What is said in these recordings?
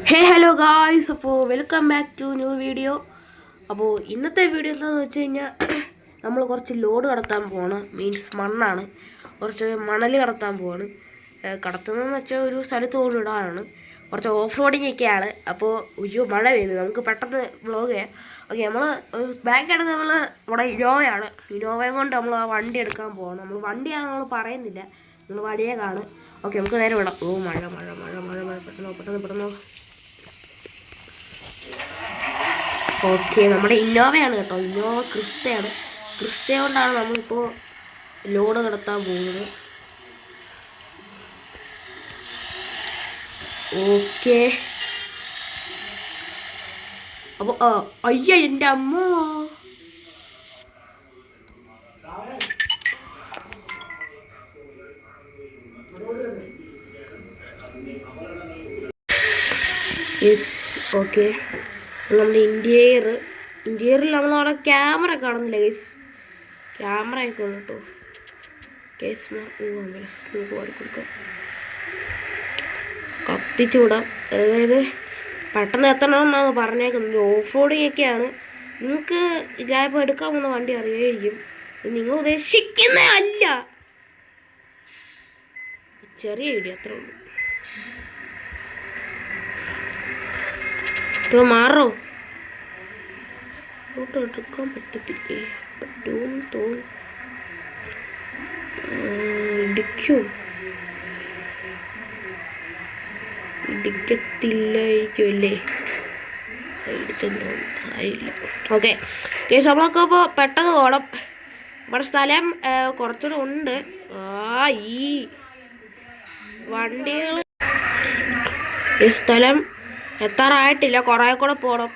Hello guys, അപ്പോൾ welcome back to new video. അപ്പോൾ ഇന്നത്തെ വീഡിയോ എന്താണെന്ന് വെച്ച് കഴിഞ്ഞാൽ നമ്മൾ കുറച്ച് ലോഡ് കടത്താൻ പോവാണ്. മീൻസ് മണ്ണാണ്, കുറച്ച് മണൽ കടത്താൻ പോവാണ്. കടത്തുന്നതെന്ന് വെച്ചാൽ ഒരു സ്ഥലത്ത് കൊണ്ടിടാനാണ്. കുറച്ച് ഓഫ് റോഡിങ് ഒക്കെയാണ്. അപ്പോൾ മഴ പെയ്യുന്നു, നമുക്ക് പെട്ടെന്ന് വ്ളോഗ് ചെയ്യാം. ഓക്കെ, നമ്മൾ ബാക്കായിട്ട് നമ്മുടെ ഇന്നോവയും കൊണ്ട് നമ്മൾ ആ വണ്ടി എടുക്കാൻ പോവാണ്. നമ്മൾ വണ്ടിയാണെന്ന് നമ്മൾ പറയുന്നില്ല, നമ്മൾ വഴിയെ കാണും. ഓക്കെ, നമുക്ക് നേരെ വിടാം. മഴ മഴ മഴ മഴ മഴ പെട്ടെന്ന് പെട്ടെന്ന് പെട്ടെന്ന്. ഓക്കെ, നമ്മുടെ ഇന്നോവയാണ് കേട്ടോ. ഇന്നോവ ക്രിസ്റ്റയാണ്. ക്രിസ്റ്റ കൊണ്ടാണ് നമ്മളിപ്പോൾ ലോഡ് കടത്താൻ പോകുന്നത്. ഓക്കെ, അപ്പോൾ അയ്യ എൻ്റെ അമ്മ. യെസ്, ഓക്കെ, നമ്മുടെ ഇന്റീരിയറിൽ നമ്മളവിടെ ക്യാമറ കാണുന്നില്ല ഗൈസ്. ക്യാമറ ഒക്കെ ഉണ്ട് കേട്ടോ. കേസ് നമുക്ക് മാറി കൊടുക്കാം, കത്തിച്ചു വിടാം. അതായത് പെട്ടെന്ന് എത്തണമെന്നാണ് പറഞ്ഞേക്കുന്നത്. ഓഫ് റോഡിങ് ഒക്കെയാണ്. നിങ്ങൾക്ക് ഞാനിപ്പോൾ എടുക്കാൻ പോകുന്ന വണ്ടി അറിയായിരിക്കും. നിങ്ങൾ ഉദ്ദേശിക്കുന്ന അല്ല, ചെറിയ വീഡിയോ അത്രേ ഉള്ളൂ. മാറോ, ഫോട്ടോ എടുക്കാൻ പറ്റത്തില്ലേ? പറ്റുമെന്ന് തോന്നുന്നു. ഇടിക്കത്തില്ലായിരിക്കും അല്ലേ? ഇടിച്ചെന്ന് തോന്നുന്നു, സാരിയില്ല. ഓക്കെ കേസ്, നമ്മളൊക്കെ ഇപ്പോൾ പെട്ടെന്ന് ഓടം. ഇവിടെ സ്ഥലം കുറച്ചുകൂടെ ഉണ്ട്. ഈ വണ്ടികൾ ഈ സ്ഥലം എത്താറായിട്ടില്ല, കുറേ കൂടെ പോകണം.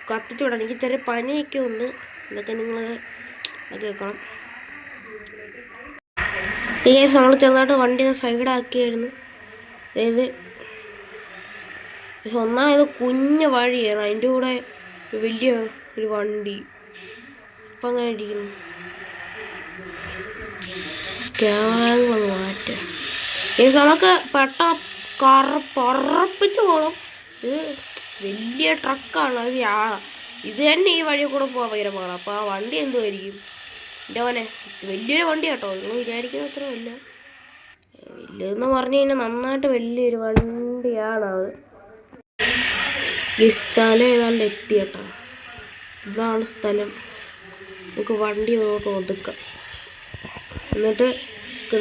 കത്തിച്ചു വിടണം. എനിക്ക് ചെറിയ പനിയൊക്കെ ഉണ്ട്, ഇതൊക്കെ നിങ്ങൾ കേൾക്കണം. ഈ കേസ് നമ്മൾ ചെറുതായിട്ട് വണ്ടി സൈഡാക്കിയായിരുന്നു. അതായത് ഒന്നാമത് കുഞ്ഞ് വഴിയാണ്, അതിൻ്റെ കൂടെ വലിയ ഒരു വണ്ടി. ഇപ്പം അങ്ങനെ ഇരിക്കുന്നു. ക്യാമറകളൊന്ന് മാറ്റാം. ഈ നമുക്ക് പറപ്പിച്ച് പോകണം. ഇത് വലിയ ട്രക്കാണ്. ഇത് തന്നെ ഈ വഴി കൂടെ പോകാൻ ഭയങ്കര പാടാണ്. അപ്പോൾ ആ വണ്ടി എന്തുമായിരിക്കും എൻ്റെ പോലെ വലിയൊരു വണ്ടി കേട്ടോ. നിങ്ങൾ വിചാരിക്കുന്ന അത്ര വല്ല വലിയതെന്ന് പറഞ്ഞു കഴിഞ്ഞാൽ നന്നായിട്ട് വലിയൊരു വണ്ടിയാണത്. ഈ സ്ഥലം ഏതാണ്ട് എത്തി കേട്ടോ. ഇതാണ് സ്ഥലം. നമുക്ക് വണ്ടി നോക്കി ഒതുക്കാം. എന്നിട്ട്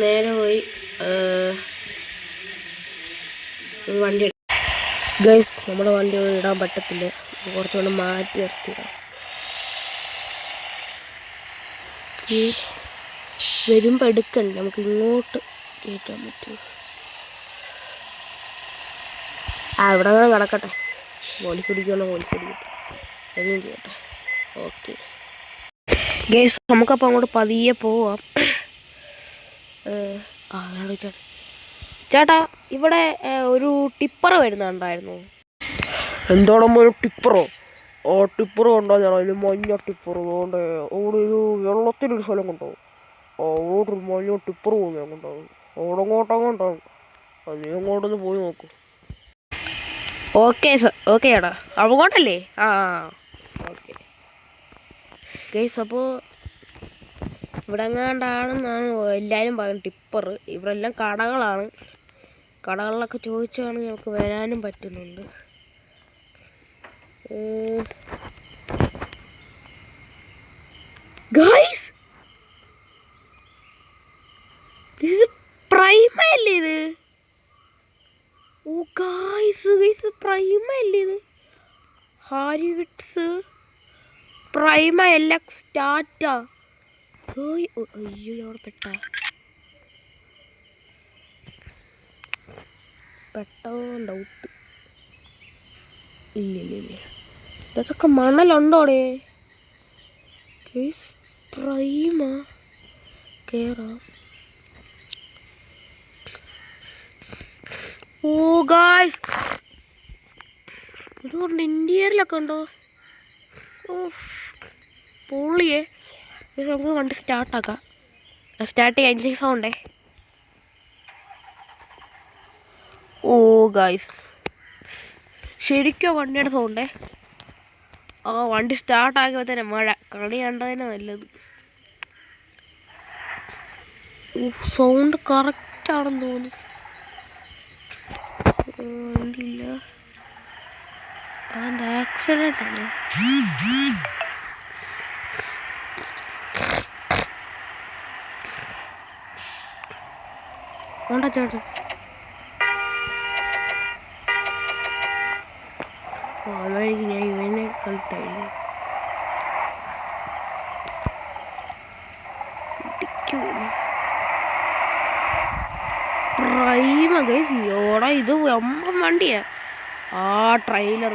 നേരെ പോയി വണ്ടി ഗൈസ്. നമ്മുടെ വണ്ടി ഇടാൻ പറ്റത്തില്ല, കുറച്ചുകൊണ്ട് മാറ്റി നിർത്തിയിടാം. വരുമ്പോൾ എടുക്കണ്ടേ, നമുക്ക് ഇങ്ങോട്ട് കയറ്റാൻ പറ്റുമോ? ഇവിടെ അങ്ങനെ കിടക്കട്ടെ. പോലീസ് പിടിക്കണോ? പോലീസ് പിടിക്കട്ടെ, എന്നും ചെയ്യട്ടെ. ഓക്കെ ഗൈസ്, നമുക്കപ്പോൾ അങ്ങോട്ട് പതിയെ പോവാം. ചേട്ടാ, ഇവിടെ ഒരു ടിപ്പർ വരുന്നുണ്ടായിരുന്നു. എന്താണമ്മ ഒരു ടിപ്പറോ? ടിപ്പർ കണ്ടാൽ ഞാൻ അതിൽ മഞ്ഞ ടിപ്പർ അതുകൊണ്ട് അവിടെ ഒരു വെള്ളത്തിനൊരു സ്ഥലം കൊണ്ടുപോകും. അവിടെ ഒരു മഞ്ഞ ടിപ്പർ പോകുന്ന ഞാൻ കൊണ്ടാകും. അവിടെ അങ്ങോട്ടങ്ങോട്ടാണ്, അങ്ങോട്ടൊന്ന് പോയി നോക്കും. ഓക്കെ ഓക്കെ ചേട്ടാ, അങ്ങോട്ടല്ലേ? ഓക്കെ ഗൈസ്, അപ്പോൾ ഇവിടെ എങ്ങാണ്ടാണെന്നാണ് എല്ലാവരും പറയുന്നത് ടിപ്പർ. ഇവിടെ എല്ലാം കടകളാണ്. കടകളിലൊക്കെ ചോദിച്ചാണ് ഞങ്ങൾക്ക് വരാനും പറ്റുന്നുണ്ട്. ഗൈസ്, ഇത് പ്രൈമ അല്ലേ? ഇത് ഗൈസ് പ്രൈമ അല്ലേ? ഇത് ഹാരിവിറ്റ്സ് പ്രൈമ LX ടാറ്റ. അയ്യോ, അവിടെ പെട്ടോ ഡൗട്ട്. ഇല്ല, ഇതൊക്കെ മണലുണ്ടോടെ? കേസ് പ്രൈമ കേറാം. ഗായ്സ്, ഇതുകൊണ്ട് ഇന്റീരിയറിലൊക്കെ ഉണ്ടോ? പൊള്ളിയേ. നമുക്ക് വണ്ടി സ്റ്റാർട്ടാക്കാം. സ്റ്റാർട്ട് ചെയ്യാൻ എൻജിൻ സൗണ്ടേ. ഗായ്സ്, ശരിക്കും വണ്ടിയുടെ സൗണ്ടേ. ആ വണ്ടി സ്റ്റാർട്ടാക്കിയപ്പോൾ തന്നെ മഴ. കണി കണ്ടതിന് നല്ലത്. സൗണ്ട് കറക്റ്റാണെന്ന് തോന്നുന്നു. വണ്ടിയില്ല. അതെന്താ ആക്സിഡൻ്റ് ആണോ? വേണ്ട ചേട്ടൻ. അതായിരിക്കും ഞാൻ ഇവനെ കണ്ടിട്ടായിരിക്കും. പ്രൈമ ഗൈസ്. ഓടാ ഇത് അമ്പം വണ്ടിയാ. ആ ട്രെയിലർ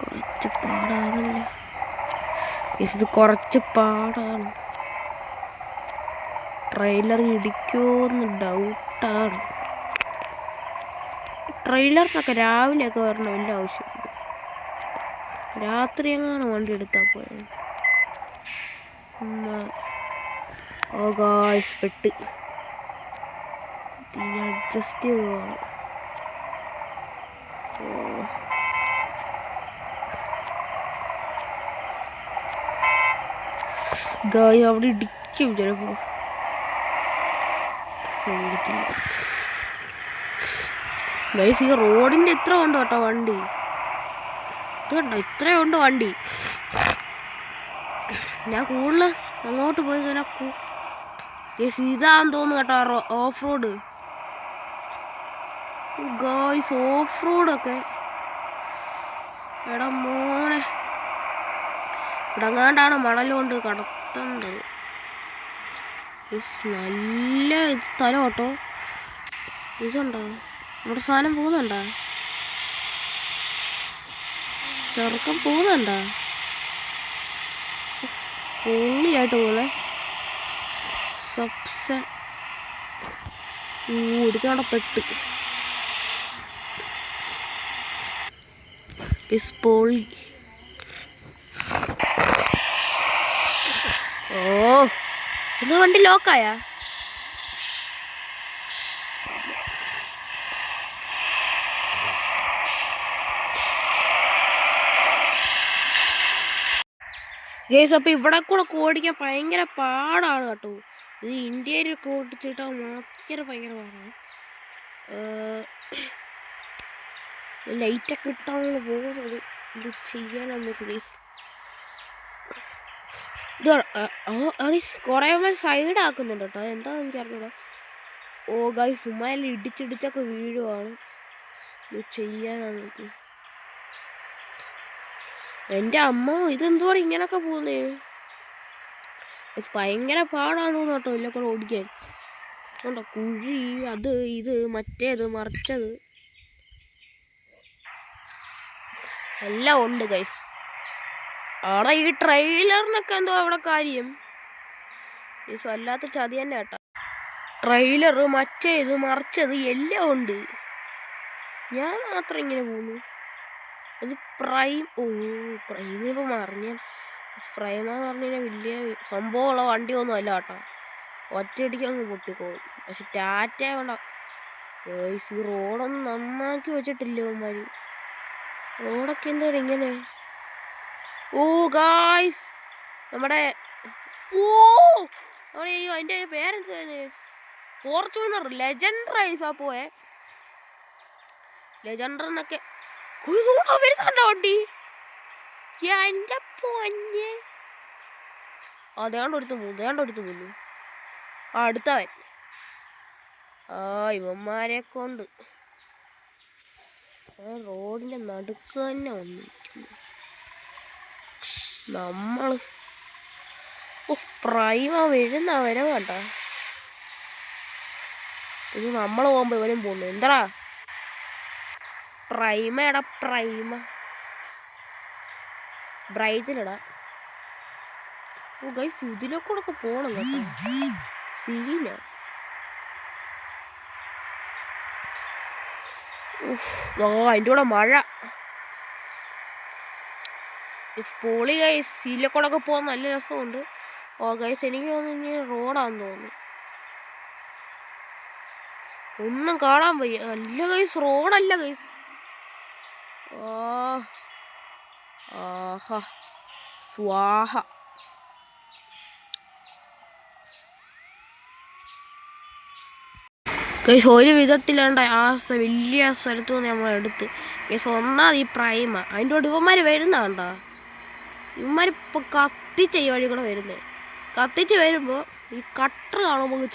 കുറച്ച് പാടാണല്ലേ. ഇത് കുറച്ച് പാടാണ്. ട്രെയിലർ ഇടിക്കുമെന്ന് ഡൗട്ടാണ്. ട്രെയിലറിനൊക്കെ രാവിലെയൊക്കെ വരണം വലിയ ആവശ്യമില്ല. രാത്രി എങ്ങാണ് വണ്ടി എടുത്താൽ പോയത്. ഓ ഗായ്സ് പെട്ട്. അഡ്ജസ്റ്റ് ചെയ്ത് പോകണം. ഗായ് അവിടെ ഇടിക്കും ചിലപ്പോ. ഗൈസ് ഈ റോഡിന്റെ ഇത്ര ഉണ്ട് കേട്ടോ വണ്ടി. ഇത് കണ്ടോ ഇത്രയും ഉണ്ട് വണ്ടി. ഞാൻ കൂടുതൽ അങ്ങോട്ട് പോയി കഴിഞ്ഞാൽ ഗൈസ് ഇതാന്ന് തോന്നുന്നു കേട്ടോ ഓഫ് റോഡ്. ഗൈസ് ഓഫ് റോഡൊക്കെ എടാ മോനെ. ഇടങ്ങാണ്ടാണ് മണലുകൊണ്ട് കടത്തേണ്ടത്. നല്ല സ്ഥലം കേട്ടോ. ഇതുണ്ടോ നമ്മുടെ സാധനം പോകുന്നുണ്ടോ? ചെറുക്കം പോകുന്നുണ്ടോ? പൊള്ളിയായിട്ട് പോലെ സബ്സ ഇടിച്ചോടെ പെട്ട്. പൊളി. ഓ ഇത് വണ്ടി ലോക്കായാ? ഗേസ് അപ്പം ഇവിടെ കൂടെ ഓടിക്കാൻ ഭയങ്കര പാടാണ് കേട്ടോ. ഇത് ഇന്ത്യയിലൊക്കെ ഓടിച്ചിട്ടാൽ ഭയങ്കര പാടാണ്. ലൈറ്റൊക്കെ ഇട്ടാണ് പോകുന്നത്. ഇത് ചെയ്യാനാണ് നമുക്ക് ഗേസ്. ഇത് കുറേ സൈഡ് ആക്കുന്നുണ്ട് കേട്ടോ. എന്താണെന്ന് എനിക്ക് അറിഞ്ഞൂടാ. ഓ ഗൈസ് സുമ്മായെല്ലാം ഇടിച്ചിടിച്ചൊക്കെ വീഴുവാണ്. ഇത് ചെയ്യാനാണ് നമുക്ക്. എൻ്റെ അമ്മ ഇതെന്തുവാണ് ഇങ്ങനൊക്കെ പോകുന്നേ? ഭയങ്കര പാടാന്ന് തോന്നുന്നു കേട്ടോ ഇല്ല കൂടെ ഓടിക്കാൻ. അതുകൊണ്ടോ കുഴി അത് ഇത് മറ്റേത് മറിച്ചത് എല്ലാം ഉണ്ട് ഗൈസ്. അവിടെ ഈ ട്രെയിലറിനൊക്കെ എന്തോ അവിടെ കാര്യം. ഈ വല്ലാത്ത ചതി തന്നെ കേട്ടോ. ട്രെയിലർ മറ്റേത് മറിച്ചത് എല്ലാം ഉണ്ട്. ഞാൻ മാത്രം ഇങ്ങനെ പോകുന്നു. ഇത് പ്രൈം. ഓ പ്രൈമിപ്പോൾ മറിഞ്ഞ പ്രൈമെന്ന് പറഞ്ഞു കഴിഞ്ഞാൽ വലിയ സംഭവമുള്ള വണ്ടിയൊന്നും അല്ല കേട്ടോ. ഒറ്റയടിക്ക് അങ്ങ് പൊട്ടിക്കോളും. പക്ഷെ ടാറ്റ വേണ്ട ഗൈസ്. ഈ റോഡൊന്നും നന്നാക്കി വെച്ചിട്ടില്ല അവന്മാർ. റോഡൊക്കെ എന്താണ് ഇങ്ങനെ? ഓ ഗായ്സ് നമ്മുടെ അയ്യോ അതിൻ്റെ പേരെന്താ? ഫോർച്യൂണർ ലെജൻഡ് റൈസാ പോയെ. ലെജൻഡറിനൊക്കെ വരുന്നുണ്ടോ വണ്ടി? എൻ്റെ പൊന്നെ. ദേണ്ടടുത്ത് മൂന്ന് അടുത്തവൻ. ഇവന്മാരെ കൊണ്ട് റോഡിൻ്റെ നടുക്ക് തന്നെ വന്നിരിക്കുന്നു നമ്മൾ. പ്രൈമ വീഴുന്ന വരെ വേണ്ട. ഇത് നമ്മൾ പോകുമ്പോൾ ഇവനും പോകുന്നു. എന്താടാ പ്രൈമടാ പ്രൈമ ബ്രൈറ്റിലിടാ. ഓ ഗൈസ് ഇതിലൊക്കെ കൂടെ പോകണം കേട്ടോ. സീന അതിൻ്റെ കൂടെ മഴ. സ്പോളി ഗൈസ് ഇതിലെ കൂടെ പോകാൻ നല്ല രസമുണ്ട്. ഓ ഗൈസ് എനിക്ക് തോന്നുന്നു ഇനി റോഡാന്ന് തോന്നുന്നു. ഒന്നും കാണാൻ വയ്യ. അല്ല ഗൈസ്, റോഡല്ല ഗൈസ്. ആഹാ സ്വാഹ. ഗൈസ് ഒരു വിധത്തിലാണ്ട് ആ വലിയ സ്ഥലത്ത് നിന്ന് നമ്മൾ എടുത്ത് ഗൈസ്. ഒന്നാമത് ഈ പ്രൈമ അതിൻ്റെ കൂടെ ഇവന്മാർ വരുന്നതാണ്ടാ. ഇവന്മാരിപ്പോൾ കത്തിച്ച ഈ വഴി കൂടെ വരുന്നത്. കത്തിച്ച് വരുമ്പോൾ ഈ കട്ടർ കാണുമ്പോൾ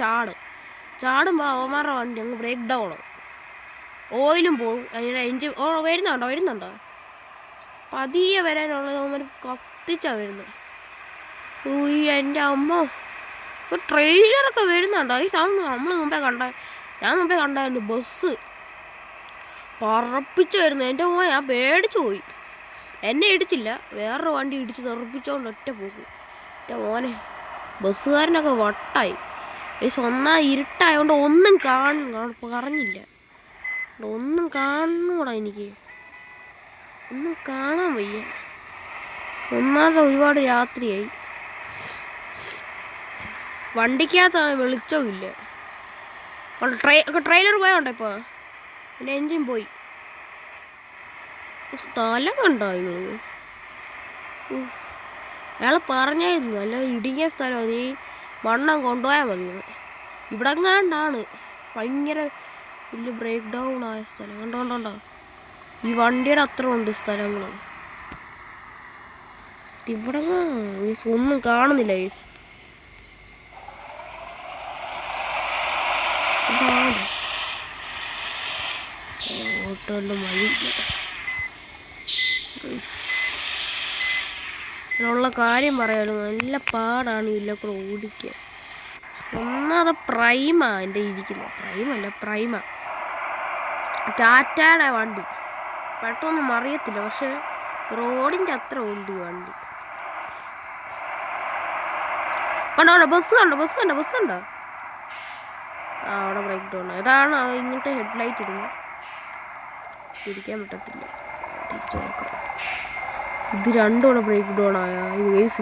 ചാടുമ്പോൾ അവന്മാരുടെ വണ്ടി അങ്ങ് ബ്രേക്ക് ഡൗൺ ആവും. ഓയിലും പോവും. അതിൻ്റെ എഞ്ചിൻ വരുന്നുണ്ടോ പതിയെ വരാനുള്ളത് അവന്മാർ കത്തിച്ചാണ് വരുന്നത്. എൻ്റെ അമ്മ, ഒരു ട്രെയിലറൊക്കെ വരുന്നുണ്ടോ ഈ സാധനം. ഞാൻ മുമ്പേ കണ്ടായിരുന്നു ബസ് പറപ്പിച്ച് വരുന്നത്. എൻ്റെ മോൻ, ഞാൻ പേടിച്ചു പോയി. എന്നെ ഇടിച്ചില്ല, വേറൊരു വണ്ടി ഇടിച്ച് തെറിപ്പിച്ചോണ്ട് ഒറ്റ പോക്ക്. എൻ്റെ മോനെ, ബസ്സുകാരനൊക്കെ വട്ടായി. ഒന്നാം ഇരുട്ടായതുകൊണ്ട് ഒന്നും പറഞ്ഞില്ല. ഒന്നും കാണൂടാ, എനിക്ക് ഒന്നും കാണാൻ വയ്യ. ഒന്നാമത് ഒരുപാട് രാത്രിയായി. വണ്ടിക്കകത്താണ് വെളിച്ചവും ഇല്ല. ട്രെയിലർ പോയോണ്ടോ ഇപ്പോൾ? എൻ്റെ എൻജിൻ പോയി. സ്ഥലം കണ്ടായിരുന്നു. അയാൾ പറഞ്ഞായിരുന്നു അല്ല ഇടുങ്ങിയ സ്ഥലം, നീ മണ്ണം കൊണ്ടുപോയാൽ മതി. ഇവിടെ എങ്ങാണ്ടാണ് ഭയങ്കര വലിയ ബ്രേക്ക് ഡൗൺ ആയ സ്ഥലം. കണ്ടോണ്ടോ ഈ വണ്ടിയുടെ അത്ര ഉണ്ട് സ്ഥലങ്ങൾ. ഇവിടെ ഒന്നും കാണുന്നില്ല. ഓട്ടോന്റെ വഴിയില്ല. ഇതിനുള്ള കാര്യം പറയാലോ, നല്ല പാടാണ് ഇതിലൊക്കെ ഓടിക്കാൻ. ഒന്നാമത് പ്രൈമ എൻ്റെ ഇരിക്കുന്നത്. പ്രൈമ ടാറ്റയുടെ വണ്ടി. പെട്ടെന്ന് മറിയത്തില്ല, പക്ഷെ റോഡിൻ്റെ അത്ര ഉണ്ട് ഈ വണ്ടി. കണ്ടോ ബസ് കണ്ടോ? ആ അവിടെ ബ്രേക്ക് ഡൗൺ. അതാണ് ഇങ്ങനത്തെ ഹെഡ്ലൈറ്റ് ഇടുന്നത്. തിരിക്കാൻ പറ്റത്തില്ല, തിരിച്ചു നോക്കാം. ഇത് രണ്ടും കൂടെ ബ്രേക്ക് ഡൗൺ ആയ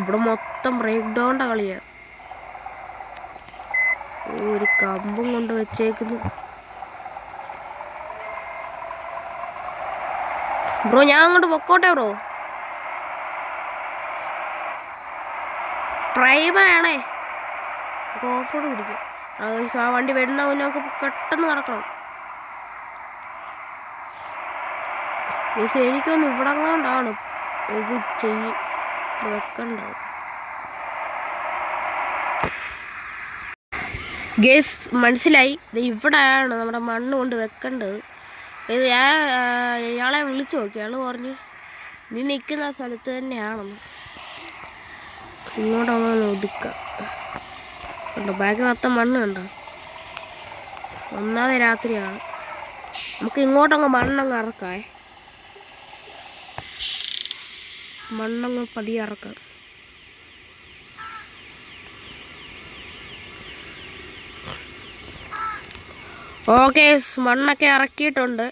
ഇവിടെ മൊത്തം ബ്രേക്ക് ഡൗണിൻ്റെ കളിയാ. ഒരു കമ്പും കൊണ്ട് വെച്ചേക്കുന്നു. ബ്രോ ഞാൻ അങ്ങോട്ട് പൊക്കോട്ടെ ബ്രോ. പ്രൈമാണേ, ഓഫ് റോഡ് പിടിക്കും. ആ വണ്ടി വരുന്ന നമുക്ക് പെട്ടെന്ന് നടക്കണം. എനിക്കൊന്ന് ഇവിടെ കൊണ്ടാണ് ഇത് വെക്കണ്ടാവും. ഗേസ് മനസ്സിലായി, ഇവിടെയാണ് നമ്മുടെ മണ്ണ് കൊണ്ട് വെക്കേണ്ടത്. ഇത് ഇയാളെ വിളിച്ചു നോക്കി. അയാൾ പറഞ്ഞു നീ നിൽക്കുന്ന സ്ഥലത്ത് തന്നെയാണെന്ന്. ഇങ്ങോട്ടൊന്ന് ഒതുക്കാം. കണ്ടോ ബാഗ് മൊത്തം മണ്ണ് കണ്ടോ. ഒന്നാമത് രാത്രിയാണ്. നമുക്ക് ഇങ്ങോട്ടങ്ങ് മണ്ണങ്ങ് ഇറക്കാം. മണ്ണങ്ങ് പതിയെ ഇറക്കാം. ഓക്കെ, മണ്ണൊക്കെ ഇറക്കിയിട്ടുണ്ട്.